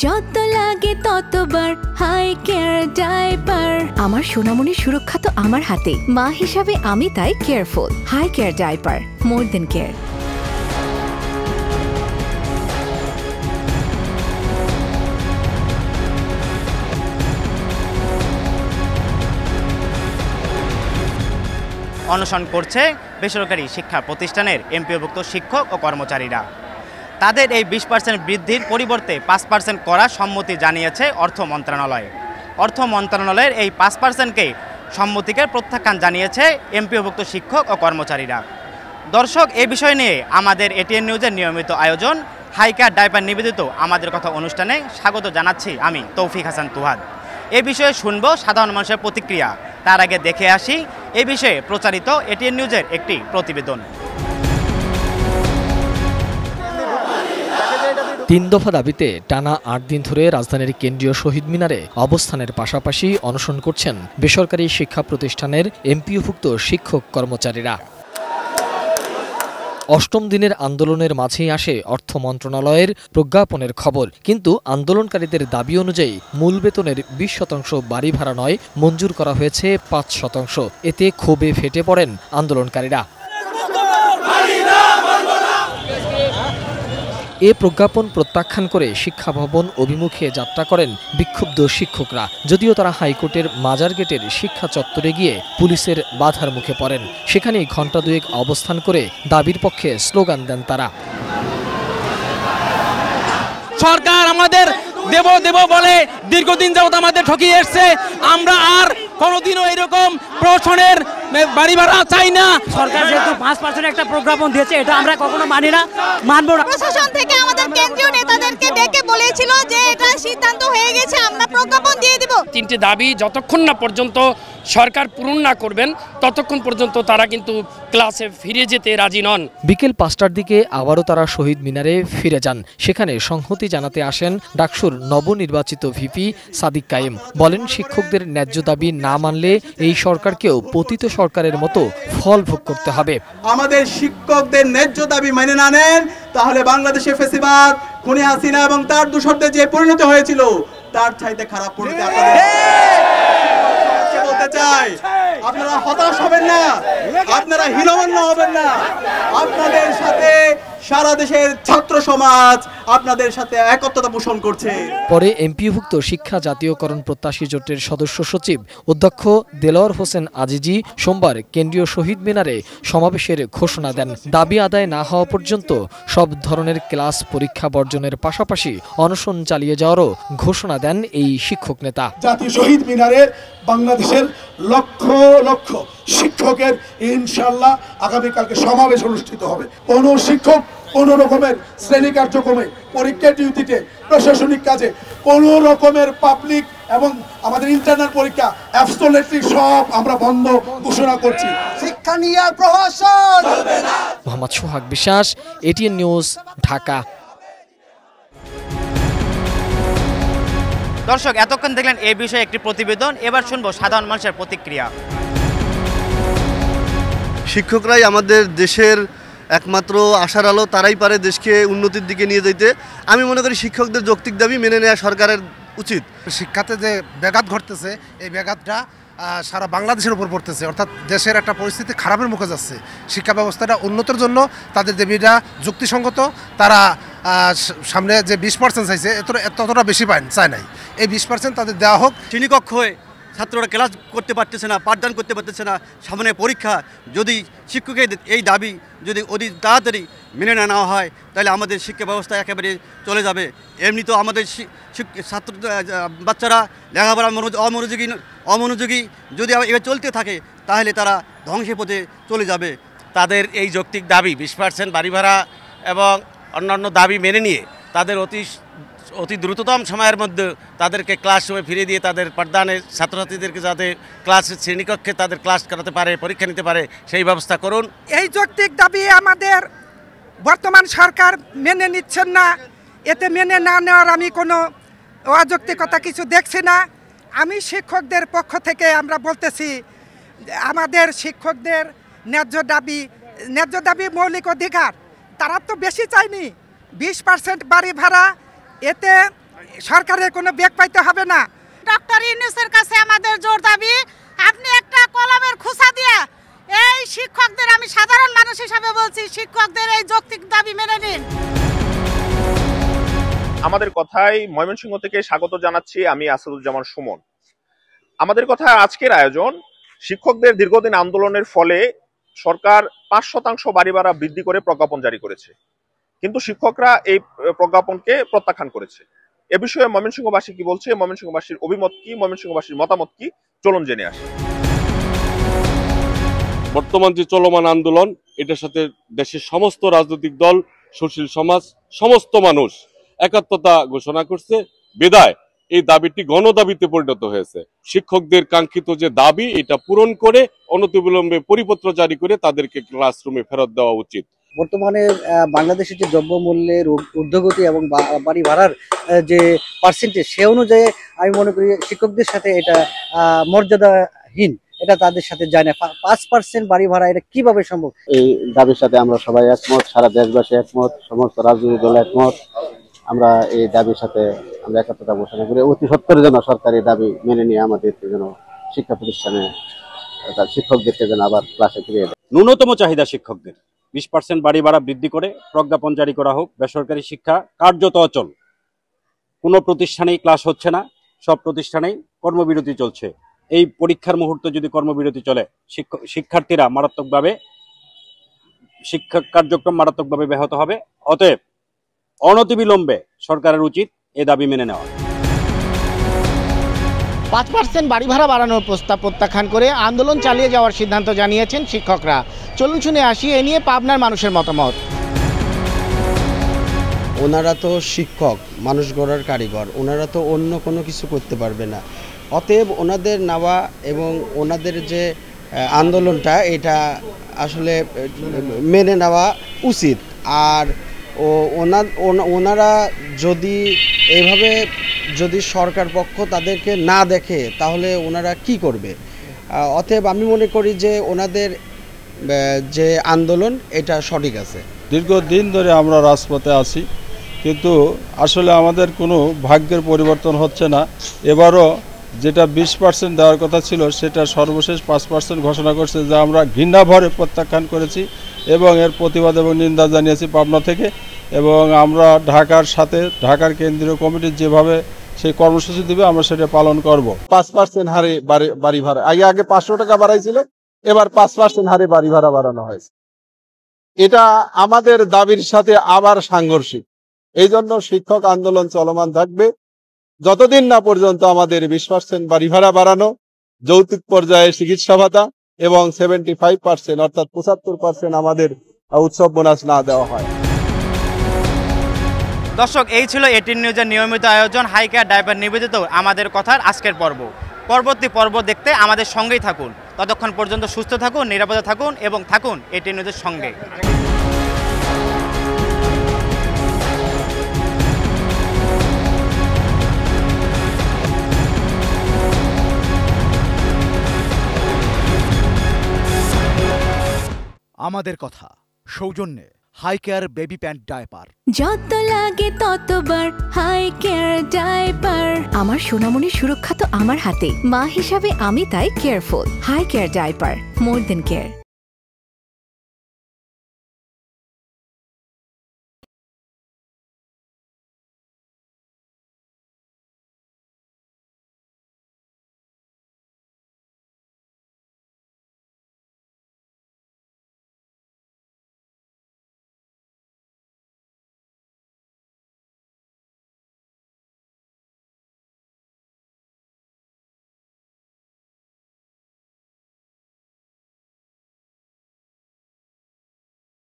যত লাগে ততবার হাই কেয়ার ডাইপার। আমার সোনামণির সুরক্ষা তো আমার হাতে, মা হিসাবে আমি তাই কেয়ারফুল। হাই কেয়ার ডাইপার, মোর দেন কেয়ার। অনশন করছে বেসরকারি শিক্ষা প্রতিষ্ঠানের এমপিওভুক্ত শিক্ষক ও কর্মচারীরা। তাদের এই 20% বৃদ্ধির পরিবর্তে 5% করার সম্মতি জানিয়েছে অর্থ মন্ত্রণালয়। অর্থ মন্ত্রণালয়ের এই 5%কে সম্মতিকে প্রত্যাখ্যান জানিয়েছে এমপিওভুক্ত শিক্ষক ও কর্মচারীরা। দর্শক, এই বিষয় নিয়ে আমাদের এটিএন নিউজের নিয়মিত আয়োজন হাই কেয়ার ডাইপার নিবেদিত আমাদের কথা অনুষ্ঠানে স্বাগত জানাচ্ছি আমি তৌফিক হাসান তুহাদ। এ বিষয়ে শুনবো সাধারণ মানুষের প্রতিক্রিয়া। তার আগে দেখে আসি এ বিষয়ে প্রচারিত এটিএন নিউজের একটি প্রতিবেদন। 3 দফা দাবিতে টানা 8 দিন ধরে রাজধানীর কেন্দ্রীয় শহীদ মিনারে অবস্থানের পাশাপাশি অনশন করছেন বেসরকারি শিক্ষা প্রতিষ্ঠানের এমপিওভুক্ত শিক্ষক কর্মচারীরা। 8ম দিনের আন্দোলনের মাঝেই আসে অর্থ মন্ত্রণালয়ের প্রজ্ঞাপনের খবর। কিন্তু আন্দোলনকারীদের দাবি অনুযায়ী মূল বেতনের 20% বাড়ি ভাড়া নয়, মঞ্জুর করা হয়েছে 5%। এতে ক্ষোভে ফেটে পড়েন আন্দোলনকারীরা। এ প্রজ্ঞাপন প্রত্যাখ্যান করে শিক্ষা ভবন অভিমুখে যাত্রা করেন বিক্ষুব্ধ শিক্ষকরা। যদিও তারা হাইকোর্টের মাজার গেটের শিক্ষা চত্বরে গিয়ে পুলিশের বাধার মুখে পড়েন। সেখানেই ঘণ্টা দুয়েক অবস্থান করে দাবির পক্ষে স্লোগান দেন তারা। সরকার আমাদের দেব দেব বলে দীর্ঘদিন যাবত আমাদের ঠকিয়ে এসছে। আমরা আর কোনোদিনও এরকম প্রশাসনের বাড়ি ভাড়া চাই না। সরকার যেহেতু 5% একটা প্রজ্ঞাপন দিয়েছে, এটা আমরা কখনো মানি না, মানব না। প্রশাসন থেকে আমাদের কেন্দ্রীয় নেতাদেরকে ডেকে বলেছিল যে এটা সিদ্ধান্ত হয়ে গেছে, আমরা প্রজ্ঞাপন দিয়ে দিব। 3টি দাবি যতক্ষণ না পর্যন্ত সরকার পূরণ না করবেন ততক্ষণ পর্যন্ত তারা কিন্তু ক্লাসে ফিরে যেতে রাজি নন। বিকেল 5টার দিকে আবারও তারা শহীদ মিনারে ফিরে যান। সেখানে সংহতি জানাতে আসেন ডাকসুর নবনির্বাচিত ভিপি সাদিক কায়েম। বলেন, শিক্ষকদের ন্যায্য দাবি না মানলে এই সরকারকেও পতিত সরকারের মতো ফল ভোগ করতে হবে। আমাদের শিক্ষকদের ন্যায্য দাবি মেনে না নেন তাহলে বাংলাদেশে ফ্যাসিবাদ, খুনি হাসিনা এবং তার দূষরদের যে পরিণতি হয়েছিল তার চাইতে খারাপ পরিণতি আপনাদের বলতে চাই। আপনারা হতাশ হবেন না, আপনারা হীনমন্য হবেন না। আপনাদের সাথে সারা দেশের ছাত্র সমাজ আপনাদের সাথে একত্রতা পোষণ করছে। পরে এমপিওভুক্ত শিক্ষা জাতীয়করণ প্রত্যাশী জোটের সদস্য সচিব অধ্যক্ষ দেলোয়ার হোসেন আজিজি সোমবার কেন্দ্রীয় শহীদ মিনারে সমাবেশের ঘোষণা দেন। দাবি আদায় না হওয়া পর্যন্ত সব ধরনের ক্লাস পরীক্ষা বর্জনের পাশাপাশি অনশন চালিয়ে যাওয়ারও ঘোষণা দেন এই শিক্ষক নেতা। জাতীয় শহীদ মিনারে বাংলাদেশের লক্ষ লক্ষ শিক্ষকের ইনশাআল্লাহ আগামীকালকে সমাবেশ অনুষ্ঠিত হবে। কোনো শিক্ষক কোনো রকমের শ্রেণী কার্যক্রমে, পরীক্ষা ডিউটিতে, প্রশাসনিক কাজে, কোনো রকমের পাবলিক এবং আমাদের ইন্টারনাল পরীক্ষা অ্যাবসলিউটলি সব আমরা বন্ধ ঘোষণা করছি। শিক্ষা নিয়ে প্রহসন। মোহাম্মদ সোহাগ বিশ্বাস, এটিএন নিউজ, ঢাকা। দর্শক, এতক্ষণ দেখলেন এই বিষয়ে একটি প্রতিবেদন। এবার শুনবো সাধারণ মানুষের প্রতিক্রিয়া। শিক্ষকরাই আমাদের দেশের একমাত্র আশার আলো, তারাই পারে দেশকে উন্নতির দিকে নিয়ে যেতে। আমি মনে করি শিক্ষকদের যৌক্তিক দাবি মেনে নেওয়া সরকারের উচিত। শিক্ষাতে যে ব্যাঘাত ঘটতেছে, এই ব্যাঘাতটা সারা বাংলাদেশের উপর পড়তেছে, অর্থাৎ দেশের একটা পরিস্থিতি খারাপের মুখে যাচ্ছে। শিক্ষা ব্যবস্থাটা উন্নতির জন্য তাদের দাবিটা যুক্তিসঙ্গত। তারা সামনে যে 20% চাইছে ততটা বেশি চায় নাই। এই 20% তাদের দেওয়া হোক। শ্রেণীকক্ষ হয়ে ছাত্ররা ক্লাস করতে পারতেছে না, পাঠদান করতে পারতেছে না, সামনে পরীক্ষা। যদি শিক্ষকের এই দাবি যদি অতি তাড়াতাড়ি মেনে নেওয়া হয় তাহলে আমাদের শিক্ষা ব্যবস্থা একেবারে চলে যাবে। এমনি তো আমাদের ছাত্র বাচ্চারা লেখাপড়া অমনোযোগী যদি এবার চলতে থাকে তাহলে তারা ধ্বংসের পথে চলে যাবে। তাদের এই যৌক্তিক দাবি 20% বাড়ি ভাড়া এবং অন্যান্য দাবি মেনে নিয়ে তাদের অতি দ্রুততম সময়ের মধ্যে তাদেরকে ক্লাসরুমে ফিরে দিয়ে তাদের পাঠদানের ছাত্রছাত্রীদেরকে যাতে ক্লাসের শ্রেণীকক্ষে তাদের ক্লাস করাতে পারে, পরীক্ষা নিতে পারে, সেই ব্যবস্থা করুন। এই যৌক্তিক দাবি আমাদের বর্তমান সরকার মেনে নিচ্ছেন না। এতে মেনে না নেওয়ার আমি কোনো অযৌক্তিকতা কিছু দেখছি না। আমি শিক্ষকদের পক্ষ থেকে আমরা বলতেছি, আমাদের শিক্ষকদের ন্যায্য দাবি মৌলিক অধিকার। তারা তো বেশি চায়নি, 20% বাড়ি ভাড়া। এতে সরকারের কোনো বেগ পাইতে হবে না। ডক্টর ইউনূসের কাছে আমাদের জোর দাবি, আপনি একটা কলমের খোসা দিয়ে এই শিক্ষকদের, আমি সাধারণ মানুষ হিসাবে বলছি, শিক্ষকদের এই যৌক্তিক দাবি মেনে নিন। আমাদের কথায় ময়মনসিংহ থেকে স্বাগত জানাচ্ছি আমি আসাদুজ্জামান সুমন। আমাদের কথায় আজকের আয়োজন শিক্ষকদের দীর্ঘদিন আন্দোলনের ফলে সরকার 5% বাড়ি ভাড়া বৃদ্ধি করে প্রজ্ঞাপন জারি করেছে, কিন্তু শিক্ষকরা এই প্রজ্ঞাপনকে প্রত্যাখ্যান করেছে। এ বিষয়ে ময়মনসিংহবাসী কি বলছে, ময়মনসিংহবাসীর অভিমত কি, ময়মনসিংহবাসীর মতামত কি, চলুন জেনে আসি। বর্তমান যে চলমান আন্দোলন, এটার সাথে দেশের সমস্ত রাজনৈতিক দল, সুশীল সমাজ, সমস্ত মানুষ একাত্মতা ঘোষণা করছে, বিদায় এই দাবিটি গণদাবিতে পরিণত হয়েছে। শিক্ষকদের কাঙ্ক্ষিত যে দাবি, এটা পূরণ করে অনতিবিলম্বে পরিপত্র জারি করে তাদেরকে ক্লাসরুমে ফেরত দেওয়া উচিত। বর্তমানে বাংলাদেশের যে দ্রব্যমূল্যের ঊর্ধ্বগতি এবং বাড়ি ভাড়ার যে পার্সেন্টেজ, সে অনুযায়ী আমি মনে করি শিক্ষকদের সাথে এটা মর্যাদাহীন, এটা তাদের সাথে যায় না। 5% বাড়ি ভাড়া এটা কিভাবে সম্ভব? এই দাবির সাথে আমরা সবাই একমত, সারা দেশবাসী একমত, সমস্ত রাজনৈতিক দল একমত। আমরা এই দাবির সাথে আমরা একাত্মতা ঘোষণা করি। অতি সত্বর যেন সরকারি দাবি মেনে নিয়ে আমাদেরকে যেন শিক্ষা প্রতিষ্ঠানে শিক্ষকদেরকে যেন আবার ক্লাসে ফিরিয়ে দেয়। ন্যূনতম চাহিদা শিক্ষকদের 20% বাড়ি ভাড়া বৃদ্ধি করে প্রজ্ঞাপন জারি করা হোক। বেসরকারি শিক্ষা কার্যত অচল, কোনো প্রতিষ্ঠানেই ক্লাস হচ্ছে না, সব প্রতিষ্ঠানেই কর্মবিরতি চলছে। এই পরীক্ষার মুহূর্তে যদি কর্মবিরতি চলে, শিক্ষার্থীরা মারাত্মকভাবে, শিক্ষা কার্যক্রম মারাত্মকভাবে ব্যাহত হবে। অতএব অনতিবিলম্বে সরকারের উচিত এ দাবি মেনে নেওয়া। 5% বাড়ি ভাড়া বাড়ানোর প্রস্তাব প্রত্যাখ্যান করে আন্দোলন চালিয়ে যাওয়ার সিদ্ধান্ত জানিয়েছেন শিক্ষকরা। চলুন শুনে আসি এ নিয়ে পাবনার মানুষের মতামত। ওনারা তো শিক্ষক, মানুষ গড়ার কারিগর, ওনারা তো অন্য কোনো কিছু করতে পারবে না। অতএব ওনাদের নেওয়া এবং ওনাদের যে আন্দোলনটা, এটা আসলে মেনে নেওয়া উচিত। আর ওনারা যদি এইভাবে যদি সরকার পক্ষ তাদেরকে না দেখে, তাহলে ওনারা কি করবে? অতএব আমি মনে করি যে ওনাদের যে আন্দোলন, এটা সঠিক আছে। দীর্ঘদিন ধরে আমরা রাজপথে আছি, কিন্তু আসলে আমাদের কোনো ভাগ্যের পরিবর্তন হচ্ছে না। এবারও যেটা 20% দেওয়ার কথা ছিল, সেটা সর্বশেষ 5% ঘোষণা করছে, যা আমরা ঘৃণা ভরে প্রত্যাখ্যান করেছি এবং এর প্রতিবাদ এবং নিন্দা জানিয়েছি পাবনা থেকে। এবং আমরা ঢাকার কেন্দ্রীয় কমিটির যেভাবে সেই কর্মসূচি দেবে, আমরা সেটা পালন করব। 5% হারে বাড়ি ভাড়া, আগে 500 টাকা বাড়াইছিল, এবার 5% হারে বাড়ি ভাড়া বাড়ানো হয়েছে। এটা আমাদের দাবির সাথে আবার সাংঘর্ষিক। এই জন্য শিক্ষক আন্দোলন চলমান থাকবে যতদিন না পর্যন্ত আমাদের 20% বাড়ি ভাড়া বাড়ানো, যৌতুক পর্যায়ে চিকিৎসা ভাতা এবং 75% অর্থাৎ 75% আমাদের উৎসব বোনাস না দেওয়া হয়। দর্শক, এই ছিল 18 নিউজের নিয়মিত আয়োজন হাই কেয়ার ডাইপার নিবেদিত আমাদের কথার আজকের পর্ব। পরবর্তী পর্ব দেখতে আমাদের সঙ্গেই থাকুন। ততক্ষণ পর্যন্ত সুস্থ থাকুন, নিরাপদে থাকুন এবং থাকুন 18 নিউজের সঙ্গে। আমাদের কথা সৌজন্যে high care baby pant diaper. যত লাগে ততবার হাই কেয়ার ডায়পার। আমার সোনামণির সুরক্ষা তো আমার হাতে, মা হিসাবে আমি তাই কেয়ারফুল। হাই কেয়ার ডায়পার, মোর দেন কেয়ার।